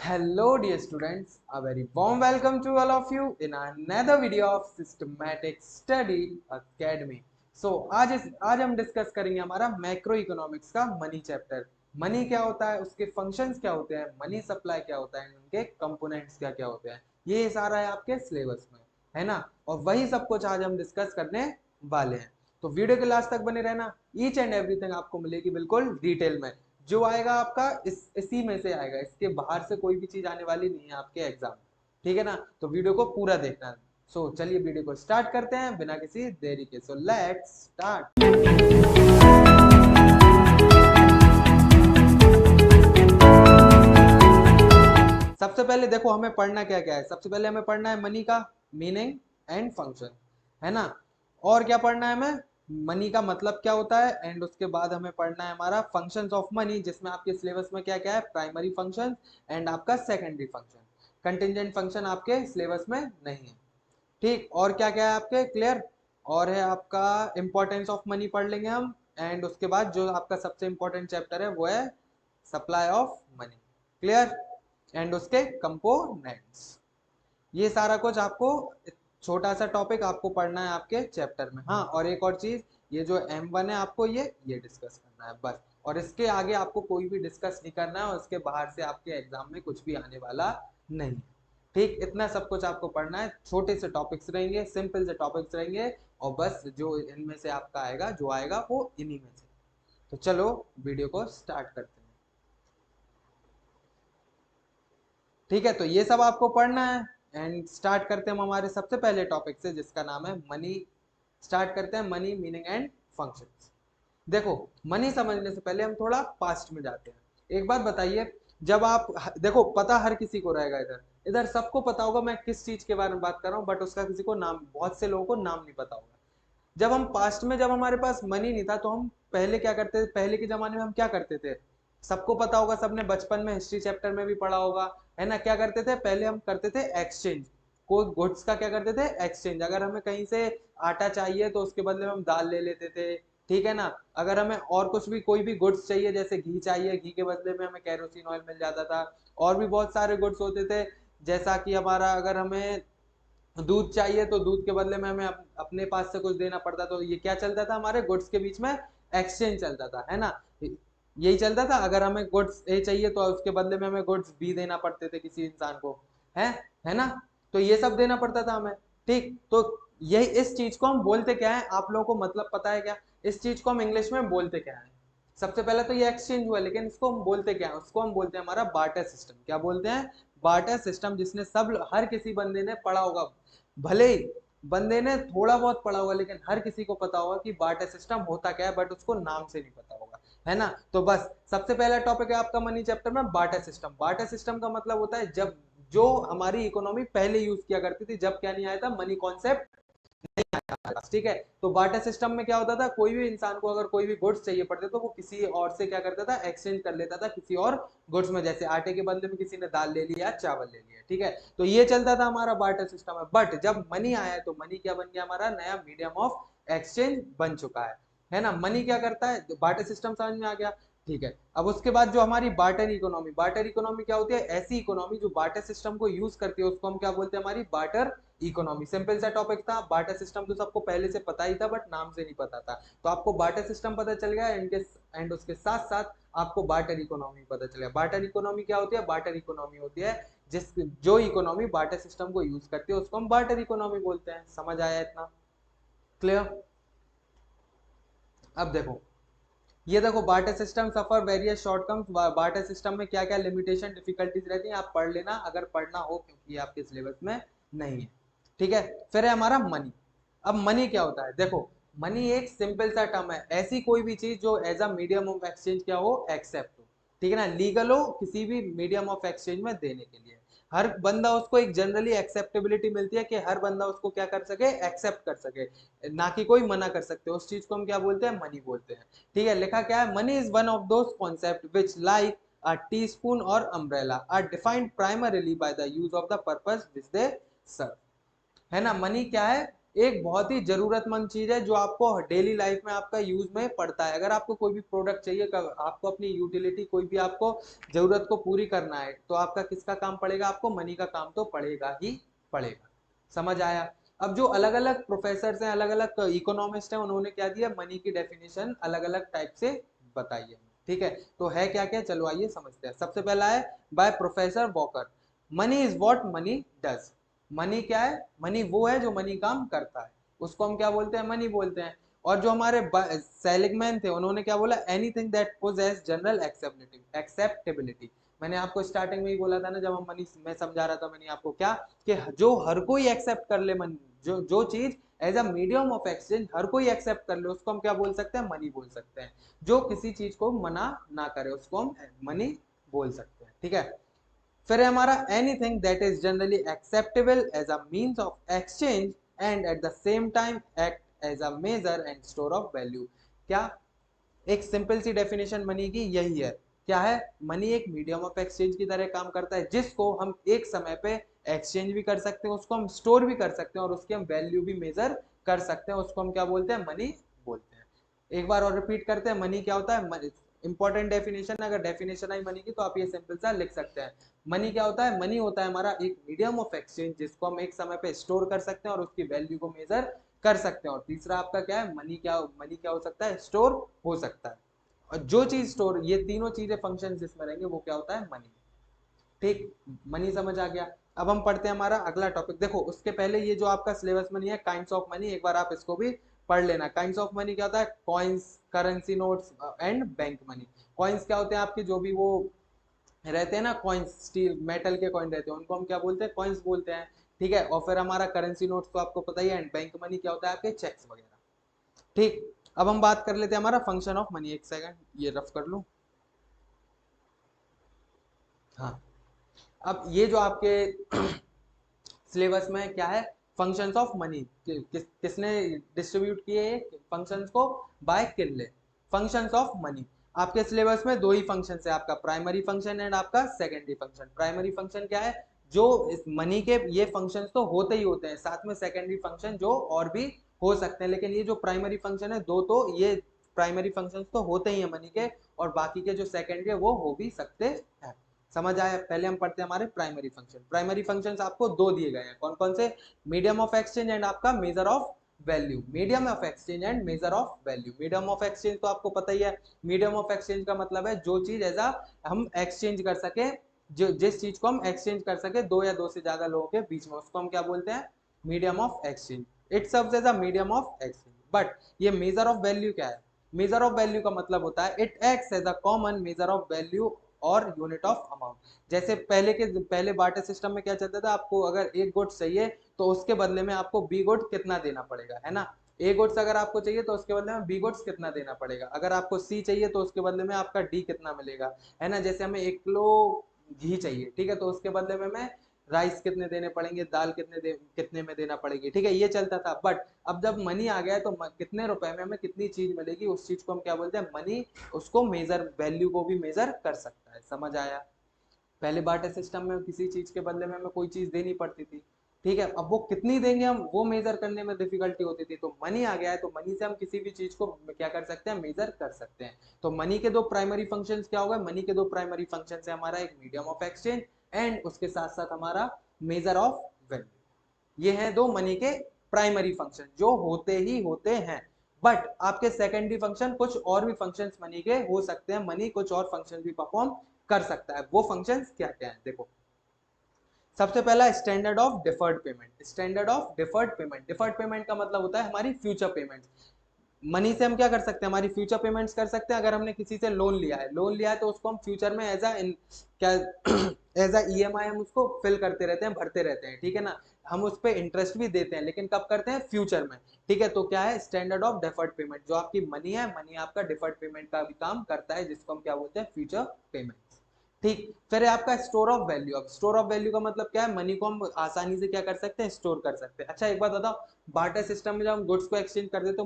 Hello dear students, a very warm welcome to all of you in another video of Systematic Study Academy. आज हम discuss करेंगे हमारा macro economics का money chapter. Money क्या होता है, उसके फंक्शंस क्या होते हैं, मनी सप्लाई क्या होता है, उनके कंपोनेंट्स क्या क्या होते हैं, ये सारा है आपके सिलेबस में, है ना। और वही सब कुछ आज हम डिस्कस करने वाले हैं, तो वीडियो के लास्ट तक बने रहना। ईच एंड एवरीथिंग आपको मिलेगी बिल्कुल डिटेल में। जो आएगा आपका इसी में से आएगा, इसके बाहर से कोई भी चीज आने वाली नहीं है आपके एग्जाम, ठीक है ना। तो वीडियो को पूरा देखना है। चलिए वीडियो को स्टार्ट करते हैं बिना किसी देरी के। So let's start. सबसे पहले देखो हमें पढ़ना क्या क्या है। सबसे पहले हमें पढ़ना है मनी का मीनिंग एंड फंक्शन, है ना। और क्या पढ़ना है हमें, मनी का मतलब क्या होता है, एंड उसके बाद हमें पढ़ना है हमारा फंक्शंस ऑफ मनी, जिसमें आपके सिलेबस में क्या क्या है, प्राइमरी फंक्शन एंड आपका सेकेंडरी फंक्शन। कंटिंजेंट फंक्शन आपके सिलेबस में नहीं है, ठीक। और क्या क्या है आपके क्लियर, और है आपका इंपॉर्टेंस ऑफ मनी पढ़ लेंगे हम। एंड उसके बाद जो आपका सबसे इंपॉर्टेंट चैप्टर है वो है supply of money, clear, and उसके कंपोनेंट्स। ये सारा कुछ आपको, छोटा सा टॉपिक आपको पढ़ना है आपके चैप्टर में। हाँ, और एक और चीज, ये जो M1 है आपको ये डिस्कस करना है बस, और इसके आगे आपको कोई भी डिस्कस नहीं करना है, और इसके बाहर से आपके एग्जाम में कुछ भी आने वाला नहीं है, ठीक। इतना सब कुछ आपको पढ़ना है, छोटे से टॉपिक्स रहेंगे, सिंपल से टॉपिक्स रहेंगे, और बस जो इनमें से आपका आएगा, जो आएगा वो इन्हीं में से। तो चलो वीडियो को स्टार्ट करते हैं, ठीक है। तो ये सब आपको पढ़ना है, एंड स्टार्ट करते हैं हम हमारे सबसे पहले टॉपिक से, जिसका नाम है मनी। स्टार्ट करते हैं मनी मीनिंग एंड फंक्शंस। देखो, मनी समझने से पहले हम थोड़ा पास्ट में जाते हैं। एक बात बताइए, जब आप देखो, पता हर किसी को रहेगा, इधर इधर सबको पता होगा मैं किस चीज के बारे में बात कर रहा हूँ, बट उसका किसी को नाम, बहुत से लोगों को नाम नहीं पता होगा। जब हम पास्ट में, जब हमारे पास मनी नहीं था, तो हम पहले क्या करते थे, पहले के जमाने में हम क्या करते थे, सबको पता होगा, सबने बचपन में हिस्ट्री चैप्टर में भी पढ़ा होगा, है ना। क्या करते थे, पहले हम करते थे एक्सचेंज। कोई गुड्स का क्या करते थे, एक्सचेंज। अगर हमें कहीं से आटा चाहिए तो उसके बदले में हम दाल ले लेते थे, ठीक है ना। अगर हमें और कुछ भी, कोई भी गुड्स चाहिए, जैसे घी चाहिए, घी के बदले में हमें केरोसिन ऑयल मिल जाता था। और भी बहुत सारे गुड्स होते थे, जैसा कि हमारा, अगर हमें दूध चाहिए तो दूध के बदले में हमें अपने पास से कुछ देना पड़ता। तो ये क्या चलता था, हमारे गुड्स के बीच में एक्सचेंज चलता था, है ना। यही चलता था, अगर हमें गुड्स ए चाहिए तो उसके बदले में हमें गुड्स बी देना पड़ते थे किसी इंसान को, है है ना। तो ये सब देना पड़ता था हमें, ठीक। तो यही, इस चीज को हम बोलते क्या है, आप लोगों को मतलब पता है क्या, इस चीज को हम इंग्लिश में बोलते क्या है। सबसे पहले तो ये एक्सचेंज हुआ, लेकिन इसको हम बोलते क्या है, उसको हम बोलते हैं हमारा बार्टर सिस्टम। क्या बोलते हैं, बार्टर सिस्टम। जिसने सब, हर किसी बंदे ने पढ़ा होगा, भले ही बंदे ने थोड़ा बहुत पढ़ा होगा, लेकिन हर किसी को पता होगा कि बार्टर सिस्टम होता क्या है, बट उसको नाम से नहीं पता होगा, है ना। तो बस सबसे पहला टॉपिक है आपका मनी चैप्टर में बार्टर सिस्टम। बार्टर सिस्टम का मतलब होता है जब, जो हमारी इकोनॉमी पहले यूज किया करती थी, जब क्या नहीं आया था, मनी कॉन्सेप्ट, ठीक है। तो बार्टर सिस्टम में क्या होता था, कोई भी इंसान को अगर कोई भी गुड्स चाहिए पड़ते तो वो किसी और से क्या करता था, एक्सचेंज कर लेता था किसी और गुड्स में। जैसे आटे के बदले में किसी ने दाल ले लिया, चावल ले लिया, ठीक है। तो ये चलता था हमारा बार्टर सिस्टम है। बट जब मनी आया तो मनी क्या बन गया, हमारा नया मीडियम ऑफ एक्सचेंज बन चुका है ना। मनी क्या करता है, बार्टर सिस्टम समझ में आ गया, ठीक है। अब उसके बाद जो हमारी बार्टर इकोनॉमी, बार्टर इकोनॉमी क्या होती है, ऐसी इकोनॉमी जो बार्टर सिस्टम को यूज करती है, उसको हम क्या बोलते हैं, हमारी बार्टर इकोनॉमी। सिंपल सा टॉपिक था, बार्टर सिस्टम तो सबको पहले से पता ही था, बट नाम से नहीं पता था। तो आपको बार्टर सिस्टम पता चल गया, एंड उसके साथ साथ आपको बार्टर इकोनॉमी पता चल गया। बार्टर इकोनॉमी क्या होती है, बार्टर इकोनॉमी होती है जिस, जो इकोनॉमी बार्टर सिस्टम को यूज करती है, उसको हम बार्टर इकोनॉमी बोलते हैं। समझ आया इतना, क्लियर। अब देखो, ये देखो, बार्टर सिस्टम सफर वेरियस शॉर्टकम्स। बार्टर सिस्टम में क्या क्या लिमिटेशन, डिफिकल्टीज रहती हैं, आप पढ़ लेना अगर पढ़ना हो, क्योंकि ये आपके सिलेबस में नहीं है, ठीक है। फिर है हमारा मनी। अब मनी क्या होता है, देखो, मनी एक सिंपल सा टर्म है, ऐसी कोई भी चीज जो as a medium of exchange क्या हो, एक्सेप्ट हो, ठीक है ना, लीगल हो किसी भी मीडियम ऑफ एक्सचेंज में देने के लिए। हर बंदा उसको, एक जनरली एक्सेप्टेबिलिटी मिलती है कि हर बंदा उसको क्या कर सके, एक्सेप्ट कर सके, ना कि कोई मना कर सकते, उस चीज को हम क्या बोलते हैं, मनी बोलते हैं, ठीक है। लिखा क्या है, money is one of those concept which like a teaspoon or umbrella are defined primarily by the use of the purpose which they serve, है ना। मनी क्या है, एक बहुत ही जरूरतमंद चीज है जो आपको डेली लाइफ में आपका यूज में पड़ता है। अगर आपको कोई भी प्रोडक्ट चाहिए, आपको अपनी यूटिलिटी कोई भी आपको जरूरत को पूरी करना है, तो आपका किसका काम पड़ेगा, आपको मनी का काम तो पड़ेगा ही पड़ेगा। समझ आया। अब जो अलग अलग प्रोफेसर हैं, अलग अलग इकोनॉमिस्ट हैं, उन्होंने क्या दिया, मनी की डेफिनेशन अलग अलग टाइप से बताई है। ठीक है, तो है क्या क्या, चलो आइए समझते हैं। सबसे पहला है by professor walker, money is what money does. Money क्या है, मनी वो है जो मनी काम करता है, उसको हम क्या बोलते हैं, मनी बोलते हैं। और जो हमारे सेलिगमैन थे, उन्होंने क्या बोला, anything that possesses general acceptability. मैंने आपको स्टार्टिंग में ही बोला था ना, जब हम मनी मैं समझा रहा था, मैंने आपको क्या, कि जो हर कोई एक्सेप्ट कर ले मनी, जो जो चीज as a medium of exchange हर कोई एक्सेप्ट कर ले, उसको हम क्या बोल सकते हैं, मनी बोल सकते हैं। जो किसी चीज को मना ना करे, उसको हम मनी बोल सकते हैं। ठीक है, फिर है हमारा anything that is generally acceptable as a means of exchange and at the same time act as a measure and store of value. क्या, एक सिंपल सी डेफिनेशन मनी की यही है। क्या है, मनी एक मीडियम ऑफ एक्सचेंज की तरह काम करता है, जिसको हम एक समय पे एक्सचेंज भी कर सकते हैं, उसको हम स्टोर भी कर सकते हैं, और उसकी हम वैल्यू भी मेजर कर सकते हैं, उसको हम क्या बोलते हैं, मनी बोलते हैं। एक बार और रिपीट करते हैं, मनी क्या होता है, इंपॉर्टेंट डेफिनेशन, अगर डेफिनेशन आई मनी की तो आप ये सिंपल सा लिख सकते हैं। मनी क्या होता है, मनी होता है हमारा एक मीडियम ऑफ एक्सचेंज, जिसको हम एक समय पे स्टोर कर सकते हैं और उसकी वैल्यू को मेजर कर सकते हैं। और तीसरा आपका क्या है, मनी क्या हो सकता है, स्टोर हो सकता है। और जो चीज स्टोर, ये तीनों चीजें फंक्शन जिसमें रहेंगे वो क्या होता है, मनी। ठीक, मनी समझ आ गया। अब हम पढ़ते हैं हमारा अगला टॉपिक। देखो उसके पहले ये जो आपका सिलेबस मनी है, काइंड्स ऑफ मनी, एक बार आप इसको भी पढ़ लेना। काइंड्स ऑफ मनी क्या होता है, coins, currency notes and bank money. Coins क्या होते हैं आपके, जो भी वो रहते हैं ना कॉइन्स, स्टील मेटल के कॉइन रहते हैं, उनको हम क्या बोलते हैं, कॉइन्स बोलते हैं। ठीक है, और फिर हमारा करेंसी नोट्स तो आपको पता ही है, एंड बैंक मनी क्या होता है, आपके चेक्स वगैरह। ठीक, अब हम बात कर लेते हैं हमारा फंक्शन ऑफ मनी। एक सेकंड ये रफ कर लूं। हाँ, अब ये जो आपके सिलेबस में क्या है, फंक्शंस ऑफ मनी, किसने डिस्ट्रीब्यूट किए फंक्शंस को, by Kinley. Functions of money, आपके सिलेबस में दो ही फंक्शन है, आपका प्राइमरी फंक्शन एंड आपका सेकेंडरी फंक्शन। प्राइमरी फंक्शन क्या है, जो इस मनी के ये फंक्शंस तो होते ही होते हैं, साथ में सेकेंडरी फंक्शन जो और भी हो सकते हैं, लेकिन ये जो प्राइमरी फंक्शन है दो, तो ये प्राइमरी फंक्शंस तो होते ही हैं मनी के, और बाकी के जो सेकेंडरी है वो हो भी सकते हैं। समझ आया। पहले हम पढ़ते हैं हमारे प्राइमरी फंक्शन। प्राइमरी फंक्शंस आपको दो दिए गए हैं, कौन कौन से, मीडियम ऑफ एक्सचेंज एंड आपका major of value. Medium of exchange and major of value. Medium of exchange तो आपको पता ही है, मीडियम ऑफ एक्सचेंज का मतलब है जो चीज ऐसा हम एक्सचेंज कर सके, जो जिस चीज को हम एक्सचेंज कर सके दो या दो से ज्यादा लोगों के बीच में, उसको हम क्या बोलते हैं, medium of exchange. It serves as a medium of exchange. But ये मेजर ऑफ वैल्यू क्या है, मेजर ऑफ वैल्यू का मतलब होता है it acts as a common measure of value और यूनिट ऑफ अमाउंट। जैसे पहले बार्टर सिस्टम में क्या चलता था, आपको अगर एक गुड्स चाहिए तो उसके बदले में आपको बी गुड कितना देना पड़ेगा, है ना। ए गुड्स अगर आपको चाहिए तो उसके बदले में बी गुड्स कितना देना पड़ेगा, अगर आपको सी चाहिए तो उसके बदले में आपका डी कितना मिलेगा, है ना। जैसे हमें 1 किलो घी चाहिए, ठीक है, तो उसके बदले में मैं राइस कितने देने पड़ेंगे, दाल कितने में देना पड़ेगी, ठीक है, ये चलता था। बट अब जब मनी आ गया है तो कितने रुपए में हमें कितनी चीज मिलेगी, उस चीज को हम क्या बोलते हैं, मनी। उसको मेजर, वैल्यू को भी मेजर कर सकता है। समझ आया। पहले बार्टर सिस्टम में किसी चीज के बदले में हमें कोई चीज देनी पड़ती थी, ठीक है, अब वो कितनी देंगे हम, वो मेजर करने में डिफिकल्टी होती थी। तो मनी आ गया है तो मनी से हम किसी भी चीज को क्या कर सकते हैं, मेजर कर सकते हैं। तो मनी के दो प्राइमरी फंक्शंस क्या होगा, मनी के दो प्राइमरी फंक्शंस है हमारा, एक मीडियम ऑफ एक्सचेंज एंड उसके साथ साथ हमारा मेजर ऑफ वैल्यू। ये हैं दो मनी के प्राइमरी फंक्शन जो होते ही होते हैं। बट आपके सेकेंडरी फंक्शन, कुछ और भी फंक्शंस मनी के हो सकते हैं, मनी कुछ और फंक्शन भी परफॉर्म कर सकता है। वो फंक्शंस क्या क्या है, देखो। सबसे पहला standard of deferred payment. Standard of deferred payment, deferred payment का मतलब होता है हमारी फ्यूचर पेमेंट। मनी से हम क्या कर सकते हैं, हमारी फ्यूचर पेमेंट्स कर सकते हैं। अगर हमने किसी से लोन लिया है, तो उसको हम फ्यूचर में एज अ क्या एज अ ईएमआई हम उसको फिल करते रहते हैं, भरते रहते हैं, ठीक है ना। हम उस पर इंटरेस्ट भी देते हैं, लेकिन कब करते हैं, फ्यूचर में। ठीक है, तो क्या है, स्टैंडर्ड ऑफ डिफर्ड पेमेंट। जो आपकी मनी है, मनी आपका डिफर्ड पेमेंट का भी काम करता है, जिसको हम क्या बोलते हैं, फ्यूचर पेमेंट। ठीक, फिर है आपका स्टोर ऑफ वैल्यू। अब स्टोर ऑफ वैल्यू का मतलब क्या है, मनी को हम आसानी से क्या कर सकते हैं, स्टोर कर सकते हैं। अच्छा एक बात बताओ, बार्टर सिस्टम में जब हम गुड्स को एक्सचेंज करते थे तो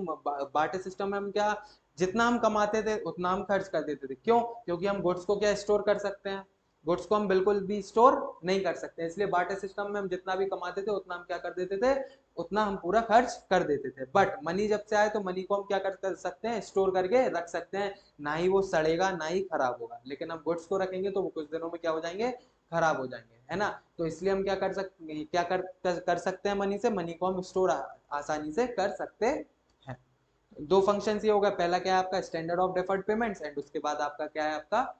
बार्टर सिस्टम में हम क्या, जितना हम कमाते थे उतना हम खर्च कर देते थे। क्यों, क्योंकि हम गुड्स को क्या स्टोर कर सकते हैं, गुड्स को हम बिल्कुल भी स्टोर नहीं कर सकते, इसलिए बार्टर सिस्टम में हम जितना भी कमाते थे उतना हम क्या कर देते थे, उतना हम पूरा खर्च कर देते थे। बट मनी जब से आए तो मनी को हम क्या कर सकते हैं, स्टोर करके रख सकते हैं, ना ही वो सड़ेगा ना ही खराब होगा। लेकिन हम गुड्स को रखेंगे तो वो कुछ दिनों में क्या हो जाएंगे, खराब हो जाएंगे, है ना। तो इसलिए हम क्या कर सकते हैं मनी से, मनी को हम स्टोर आसानी से कर सकते हैं। दो फंक्शन ये होगा, पहला क्या है आपका standard of deferred payments, and उसके बाद आपका क्या है आपका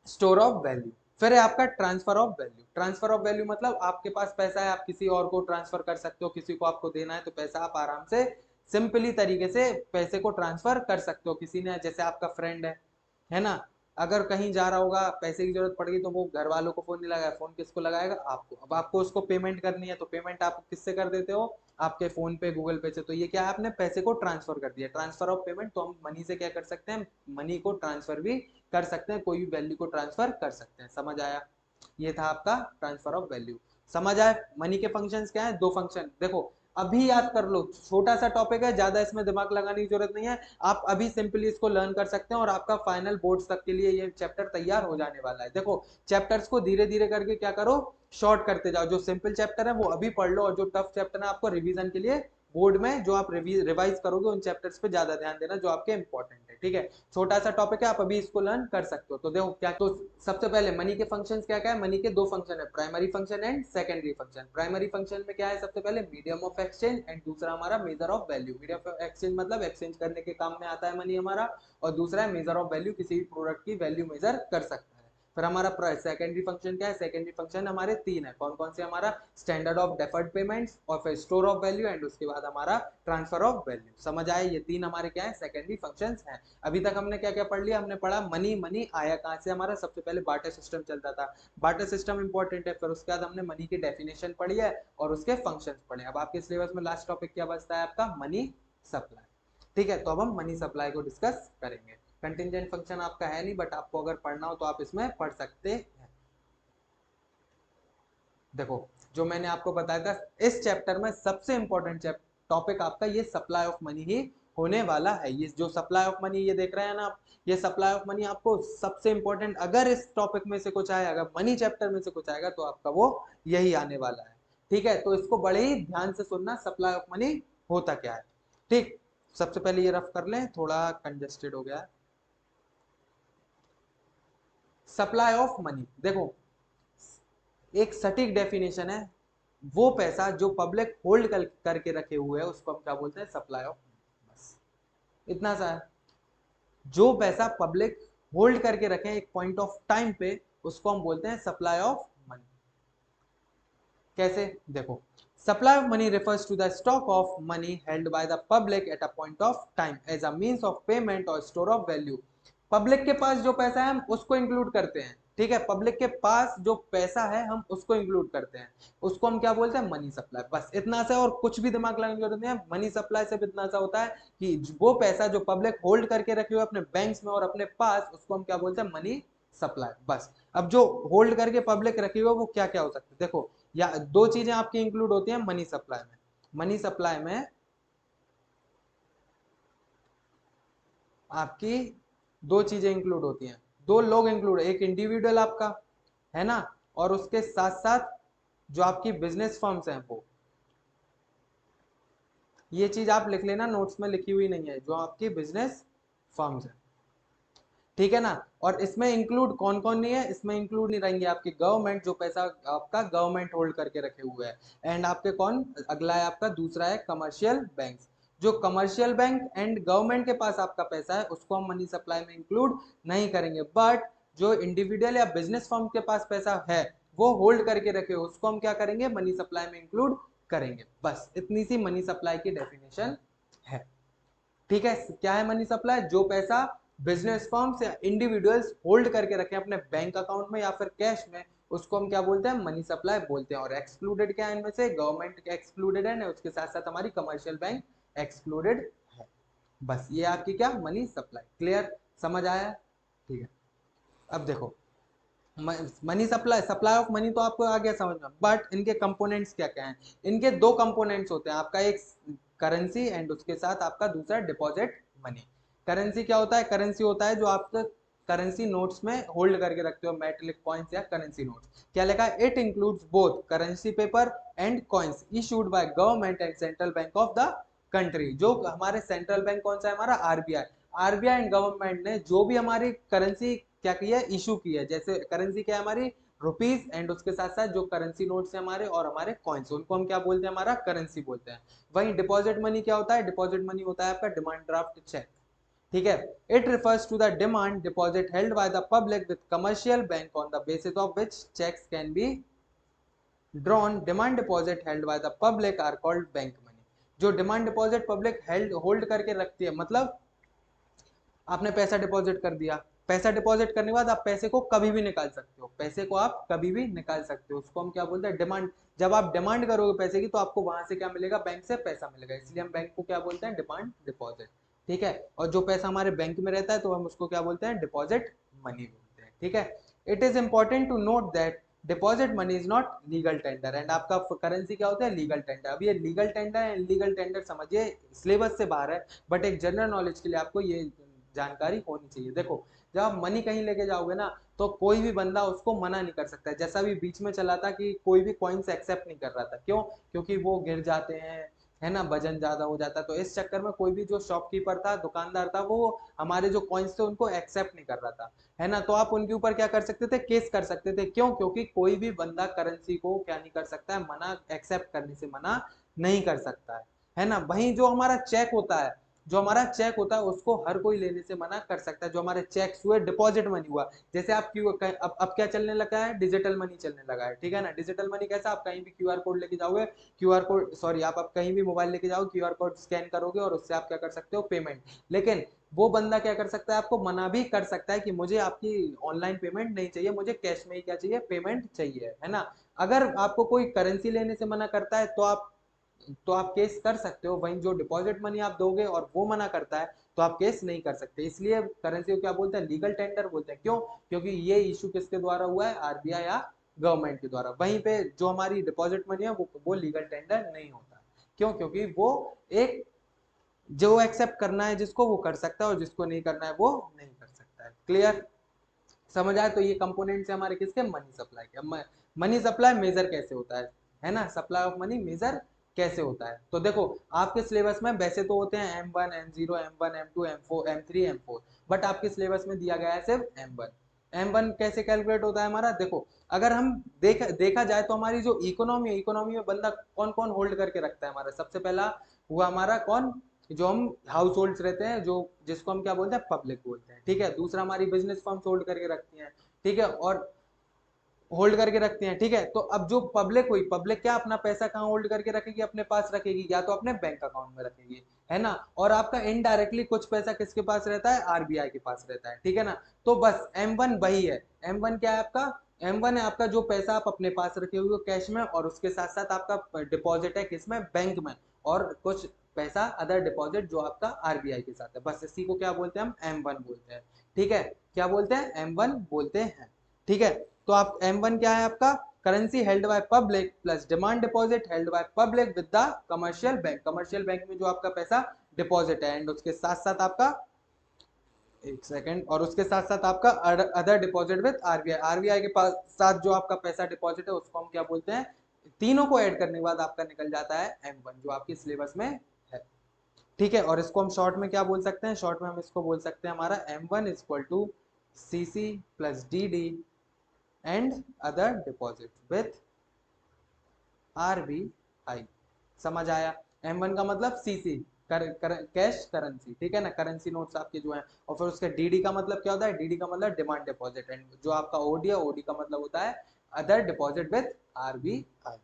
स्टोर ऑफ वैल्यू। फिर है आपका transfer of value. Transfer of value मतलब आपके पास पैसा है, आप किसी और को ट्रांसफर कर सकते हो, किसी को आपको देना है तो पैसा आप आराम से सिंपली तरीके से पैसे को ट्रांसफर कर सकते हो। किसी ने, जैसे आपका फ्रेंड है ना, अगर कहीं जा रहा होगा, पैसे की जरूरत पड़ गई तो वो घर वालों को फोन नहीं लगाएगा, फोन किसको लगाएगा, आपको। अब आपको उसको पेमेंट करनी है तो पेमेंट आप किससे कर देते हो, आपके फोन पे, गूगल पे से। तो ये क्या है, आपने पैसे को ट्रांसफर कर दिया, ट्रांसफर ऑफ पेमेंट। तो हम मनी से क्या कर सकते हैं, मनी को ट्रांसफर भी कर सकते हैं, कोई भी वैल्यू को ट्रांसफर कर सकते हैं। समझ आया, ये था आपका ट्रांसफर ऑफ वैल्यू। समझ आया मनी के फंक्शंस क्या है, दो फंक्शन। देखो अभी याद कर लो, छोटा सा टॉपिक है, ज्यादा इसमें दिमाग लगाने की जरूरत नहीं है, आप अभी सिंपली इसको लर्न कर सकते हैं और आपका फाइनल बोर्ड्स तक के लिए ये चैप्टर तैयार हो जाने वाला है। देखो चैप्टर्स को धीरे धीरे करके क्या करो, शॉर्ट करते जाओ। जो सिंपल चैप्टर है वो अभी पढ़ लो, और जो टफ चैप्टर है आपको रिवीजन के लिए बोर्ड में जो आप रिवाइज करोगे उन चैप्टर्स पे ज्यादा ध्यान देना जो आपके इंपॉर्टेंट है। ठीक है, छोटा सा टॉपिक है, आप अभी इसको लर्न कर सकते हो। तो देखो क्या, तो सबसे पहले मनी के फंक्शंस क्या क्या है, मनी के दो फंक्शन है, primary function and secondary function. Primary function में क्या है, सबसे पहले मीडियम ऑफ एक्सचेंज, एंड दूसरा हमारा major of value. Medium of exchange मतलब एक्सचेंज करने के काम में आता है मनी हमारा, और दूसरा है मेजर ऑफ वैल्यू, किसी भी प्रोडक्ट की वैल्यू मेजर कर सकता है। फिर हमारा सेकेंडरी फंक्शन क्या है, सेकेंडरी फंक्शन हमारे तीन है, कौन कौन से, हमारा स्टैंडर्ड ऑफ डेफर्ड पेमेंट्स, और फिर स्टोर ऑफ वैल्यू, एंड उसके बाद हमारा ट्रांसफर ऑफ वैल्यू। समझ आए, ये तीन हमारे क्या है, सेकेंडरी फंक्शंस हैं। अभी तक हमने क्या क्या पढ़ लिया, हमने पढ़ा मनी। मनी आया कहाँ से, हमारा सबसे पहले बार्टर सिस्टम चलता था, बार्टर सिस्टम इंपॉर्टेंट है। फिर उसके बाद हमने मनी की डेफिनेशन पढ़ी है और उसके फंक्शंस पढ़े। अब आपके सिलेबस में लास्ट टॉपिक क्या बचता है आपका, मनी सप्लाई। ठीक है, तो अब हम मनी सप्लाई को डिस्कस करेंगे। कंटिंजेंट फंक्शन आपका है नहीं, बट आपको अगर पढ़ना हो तो आप इसमें पढ़ सकते हैं। देखो जो मैंने आपको बताया था, इस चैप्टर में सबसे इंपॉर्टेंट टॉपिक आपका ये सप्लाई ऑफ मनी ही होने वाला है। ये जो सप्लाई ऑफ मनी ये देख रहे हैं ना आप, ये सप्लाई ऑफ मनी आपको सबसे इंपॉर्टेंट, अगर इस टॉपिक में से कुछ आए, अगर मनी चैप्टर में से कुछ आएगा तो आपका वो यही आने वाला है। ठीक है, तो इसको बड़े ही ध्यान से सुनना, सप्लाई ऑफ मनी होता क्या है। ठीक, सबसे पहले ये रफ कर लें, थोड़ा कंजेस्टेड हो गया है। सप्लाई ऑफ मनी, देखो एक सटीक डेफिनेशन है, वो पैसा जो पब्लिक होल्ड करके रखे हुए है उसको हम क्या बोलते हैं, सप्लाई ऑफ मनी। बस इतना सा है, जो पैसा पब्लिक होल्ड करके रखे एक पॉइंट ऑफ टाइम पे उसको हम बोलते हैं सप्लाई ऑफ मनी। कैसे, देखो supply of money refers to the stock of money held by the public at a point of time as a means of payment or store of value। Public के पास जो पैसा है हम उसको include करते हैं। ठीक है, पब्लिक के पास जो पैसा है हम उसको इंक्लूड करते हैं, उसको हम क्या बोलते हैं, मनी सप्लाई। बस इतना सा, और कुछ भी दिमाग लगाने की जरूरत नहीं है। मनी सप्लाई से इतना सा होता है कि वो पैसा जो पब्लिक होल्ड करके रखे हुए अपने बैंक्स में और अपने पास, उसको हम क्या बोलते हैं, मनी सप्लाई। बस अब जो होल्ड करके पब्लिक रखे हुए वो क्या क्या हो सकते हैं, देखो या दो चीजें आपकी इंक्लूड होती हैं मनी सप्लाई में। मनी सप्लाई में आपकी दो चीजें इंक्लूड होती हैं, दो लोग इंक्लूड, एक इंडिविजुअल आपका है ना, और उसके साथ साथ जो आपकी बिजनेस फर्म्स हैं वो। ये चीज आप लिख लेना, नोट्स में लिखी हुई नहीं है, जो आपकी बिजनेस फर्म्स है। ठीक है ना, और इसमें इंक्लूड कौन कौन नहीं है, इसमें इंक्लूड नहीं रहेंगे आपकी गवर्नमेंट, जो पैसा आपका गवर्नमेंट होल्ड करके रखे हुए है, एंड आपके कौन, अगला है आपका दूसरा है कमर्शियल बैंक। जो कमर्शियल बैंक एंड गवर्नमेंट के पास आपका पैसा है उसको हम मनी सप्लाई में इंक्लूड नहीं करेंगे, बट जो इंडिविजुअल या बिजनेस फर्म के पास पैसा है वो होल्ड करके रखे उसको हम क्या करेंगे, मनी सप्लाई में इंक्लूड करेंगे। बस इतनी सी मनी सप्लाई की डेफिनेशन है। ठीक है, क्या है मनी सप्लाई, जो पैसा बिजनेस फर्म्स या इंडिविजुअल्स होल्ड करके रखे अपने बैंक अकाउंट में या फिर कैश में, उसको हम क्या बोलते हैं, मनी सप्लाई बोलते हैं। और एक्सक्लूडेड क्या है इनमें से, गवर्नमेंट एक्सक्लूडेड है, उसके साथ साथ हमारी कमर्शियल बैंक एक्सक्लूडेड है। बस ये आपकी क्या, मनी सप्लाई। क्लियर, समझ आया। ठीक है, अब देखो money supply, supply of money तो आपको आ गया समझ में, बट इनके कंपोनेंट्स क्या क्या हैं। इनके दो कंपोनेंट्स होते हैं, आपका एक करेंसी एंड उसके साथ आपका दूसरा डिपॉजिट मनी। करेंसी क्या होता है, करेंसी होता है जो आपका करेंसी नोट्स में होल्ड करके रखते हो, मेटेलिक कॉइन्स या करेंसी नोट्स। क्या लिखा है? It includes both currency paper and coins issued by government and central bank of the country. जो हमारे सेंट्रल बैंक कौन सा है? हमारा आरबीआई। आरबीआई एंड गवर्नमेंट ने जो भी हमारी करेंसी क्या की है? इशू की है। जैसे करेंसी क्या है हमारी? रुपीज, एंड उसके साथ साथ जो करेंसी नोट्स है हमारे और हमारे कॉइन्स, उनको हम क्या बोलते हैं? हमारा करेंसी बोलते हैं। वहीं डिपॉजिट मनी क्या होता है? डिपॉजिट मनी होता है आपका डिमांड ड्राफ्ट चेक। ठीक है, it refers to the demand deposit held by the public with commercial bank on the basis of which cheques can be drawn. Demand deposit held by the public are called bank money. जो demand deposit public hold करके रखती है, मतलब आपने पैसा deposit कर दिया, पैसा डिपॉजिट करने के बाद आप पैसे को कभी भी निकाल सकते हो, पैसे को आप कभी भी निकाल सकते हो, उसको हम क्या बोलते हैं? डिमांड। जब आप डिमांड करोगे पैसे की तो आपको वहां से क्या मिलेगा? बैंक से पैसा मिलेगा, इसलिए हम बैंक को क्या बोलते हैं? Demand deposit. ठीक है, और जो पैसा हमारे बैंक में रहता है तो हम उसको क्या बोलते हैं? डिपॉजिट मनी बोलते हैं। ठीक है, it is important to note that deposit money is not legal tender and आपका करेंसी क्या होता है? Legal tender. अब ये legal tender and legal tender समझिए सिलेबस से बाहर है, बट एक जनरल नॉलेज के लिए आपको ये जानकारी होनी चाहिए। देखो, जब आप मनी कहीं लेके जाओगे ना तो कोई भी बंदा उसको मना नहीं कर सकता है। जैसा भी बीच में चला था कि कोई भी कॉइन्स एक्सेप्ट नहीं कर रहा था, क्यों? क्योंकि वो गिर जाते हैं, है ना, वजन ज्यादा हो जाता है। तो इस चक्कर में कोई भी जो शॉपकीपर था, दुकानदार था, वो हमारे जो कॉइन्स थे उनको एक्सेप्ट नहीं कर रहा था, है ना। तो आप उनके ऊपर क्या कर सकते थे? केस कर सकते थे। क्यों? क्योंकि कोई भी बंदा करेंसी को क्या नहीं कर सकता है? मना, एक्सेप्ट करने से मना नहीं कर सकता है ना। वहीं जो हमारा चेक होता है, जो हमारा चेक होता है उसको हर कोई लेने से मना कर सकता है। जो हमारे चेक्स हुए, डिपॉजिट मनी हुआ, जैसे आप क्यू अब क्या चलने लगा है? डिजिटल मनी चलने लगा है। ठीक है ना। डिजिटल मनी कैसा? आप कहीं भी क्यूआर कोड लेके जाओगे, क्यूआर कोड सॉरी आप कहीं भी मोबाइल लेके जाओ, क्यूआर कोड स्कैन करोगे और उससे आप क्या कर सकते हो? पेमेंट। लेकिन वो बंदा क्या कर सकता है? आपको मना भी कर सकता है कि मुझे आपकी ऑनलाइन पेमेंट नहीं चाहिए, मुझे कैश में ही क्या चाहिए? पेमेंट चाहिए, है ना। अगर आपको कोई करेंसी लेने से मना करता है तो आप केस कर सकते हो। वहीं जो डिपॉजिट मनी आप दोगे और वो मना करता है तो आप केस नहीं कर सकते। इसलिए करेंसी को क्या बोलते हैं? लीगल टेंडर बोलते हैं। क्यों? क्योंकि ये इशू किसके द्वारा हुआ है? आरबीआई या गवर्नमेंट के द्वारा। वहीं पे जो हमारी डिपॉजिट मनी है वो लीगल टेंडर नहीं होता। क्यों? क्योंकि वो एक, जो एक्सेप्ट करना है जिसको वो कर सकता है और जिसको नहीं करना है वो नहीं कर सकता है। क्लियर? समझ आए? तो ये कंपोनेंट्स है हमारे किसके? मनी सप्लाई के। मनी सप्लाई मेजर कैसे होता है ना, सप्लाई ऑफ मनी मेजर कैसे होता है? तो देखो, आपके सिलेबस में वैसे तो होते हैं M1 M0 M1 M2 M4 M3 M4, but आपके सिलेबस में दिया गया है सिर्फ M1। M1 कैसे कैलकुलेट होता है हमारा? देखो, अगर हम देखा जाए तो हमारी जो इकोनॉमी है, इकोनॉमी में बंदा कौन कौन होल्ड करके रखता है हमारा? सबसे पहला हुआ हमारा कौन? जो हम हाउस होल्ड रहते हैं, जो जिसको हम क्या बोलते हैं? पब्लिक बोलते हैं। ठीक है, दूसरा हमारी बिजनेस फर्म्स होल्ड करके रखती हैं। ठीक है, और होल्ड करके रखते हैं। ठीक है, तो अब जो पब्लिक हुई, पब्लिक क्या अपना पैसा कहाँ होल्ड करके रखेगी? अपने पास रखेगी, या तो अपने बैंक अकाउंट में रखेगी, है ना। और आपका इनडायरेक्टली कुछ पैसा किसके पास रहता है? आरबीआई के पास रहता है। ठीक है ना। तो बस M1 वही है। M1 क्या है आपका? M1 है आपका जो पैसा आप अपने पास रखे हुए हो कैश में, और उसके साथ साथ आपका डिपॉजिट है किसमें? बैंक में, और कुछ पैसा अदर डिपॉजिट जो आपका आरबीआई के साथ है। बस इसी को क्या बोलते हैं? हम M1 बोलते हैं। ठीक है, क्या बोलते हैं? M1 बोलते हैं। ठीक है, तो आप M1 क्या है आपका? Currency held by public plus demand deposit held by public with the commercial bank. Commercial bank में जो आपका पैसा डिपॉजिट है, एंड उसके साथ साथ आपका, एक सेकंड, और उसके साथ साथ आपका other deposit with RBI. RBI के पास साथ जो आपका पैसा डिपॉजिट है उसको हम क्या बोलते हैं? तीनों को ऐड करने के बाद आपका निकल जाता है M1, जो आपके सिलेबस में है। ठीक है, और इसको हम शॉर्ट में क्या बोल सकते हैं? शॉर्ट में हम इसको बोल सकते हैं हमारा M1 equal to CC plus DD and other deposit with RBI। समझ आया? M1 का मतलब CC, कैश करेंसी। ठीक है ना, करेंसी नोट्स आपके जो हैं। और फिर उसके DD का मतलब क्या होता है? DD का मतलब डिमांड डिपॉजिट, एंड जो आपका OD है, OD का मतलब होता है अदर डिपॉजिट विथ RBI।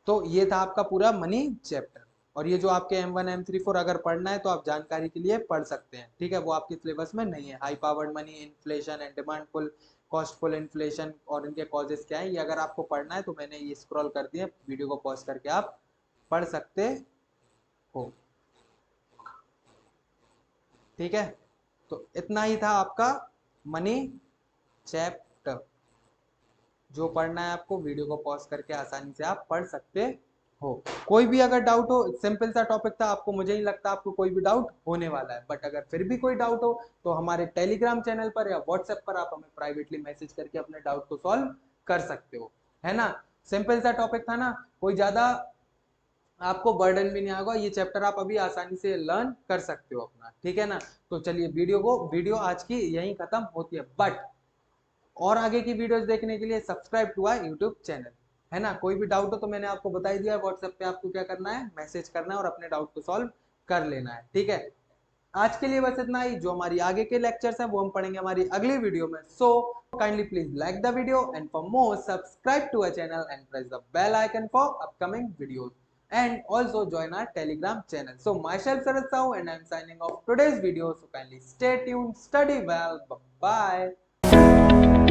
तो ये था आपका पूरा मनी चैप्टर। और ये जो आपके M1 M3 4 अगर पढ़ना है तो आप जानकारी के लिए पढ़ सकते हैं। ठीक है, वो आपके सिलेबस में नहीं है। High powered money, inflation and demand pull, cost push inflation और इनके कॉजेस क्या है, ये अगर आपको पढ़ना है तो मैंने ये स्क्रॉल कर दिया, वीडियो को पॉज करके आप पढ़ सकते हो। ठीक है, तो इतना ही था आपका मनी चैप्टर। जो पढ़ना है आपको वीडियो को पॉज करके आसानी से आप पढ़ सकते हो। कोई भी अगर डाउट हो, सिंपल सा टॉपिक था, आपको मुझे नहीं लगता आपको कोई भी डाउट होने वाला है, बट अगर फिर भी कोई डाउट हो तो हमारे टेलीग्राम चैनल पर या व्हाट्सएप पर आप हमें प्राइवेटली मैसेज करके अपने डाउट को सॉल्व कर सकते हो, है ना। सिंपल सा टॉपिक था ना, कोई ज्यादा आपको बर्डन भी नहीं आएगा, ये चैप्टर आप अभी आसानी से लर्न कर सकते हो अपना, ठीक है ना। तो चलिए वीडियो आज की यहीं खत्म होती है, बट और आगे की वीडियोस देखने के लिए subscribe to our YouTube channel, है ना। कोई भी डाउट हो तो मैंने आपको बता ही दिया, व्हाट्सएप पे आपको क्या करना है, मैसेज करना है और अपने डाउट को सॉल्व कर लेना है, ठीक है। आज के लिए बस इतना ही, जो हमारी आगे के लेक्चर्स हैं वो हम पढ़ेंगे हमारी अगली वीडियो में। So kindly please like the video and for more subscribe to our channel and press the bell icon for upcoming videos and also join our telegram channel. So myself Sarad Sahu and I am signing off today's video. So kindly stay tuned, study well, bye bye.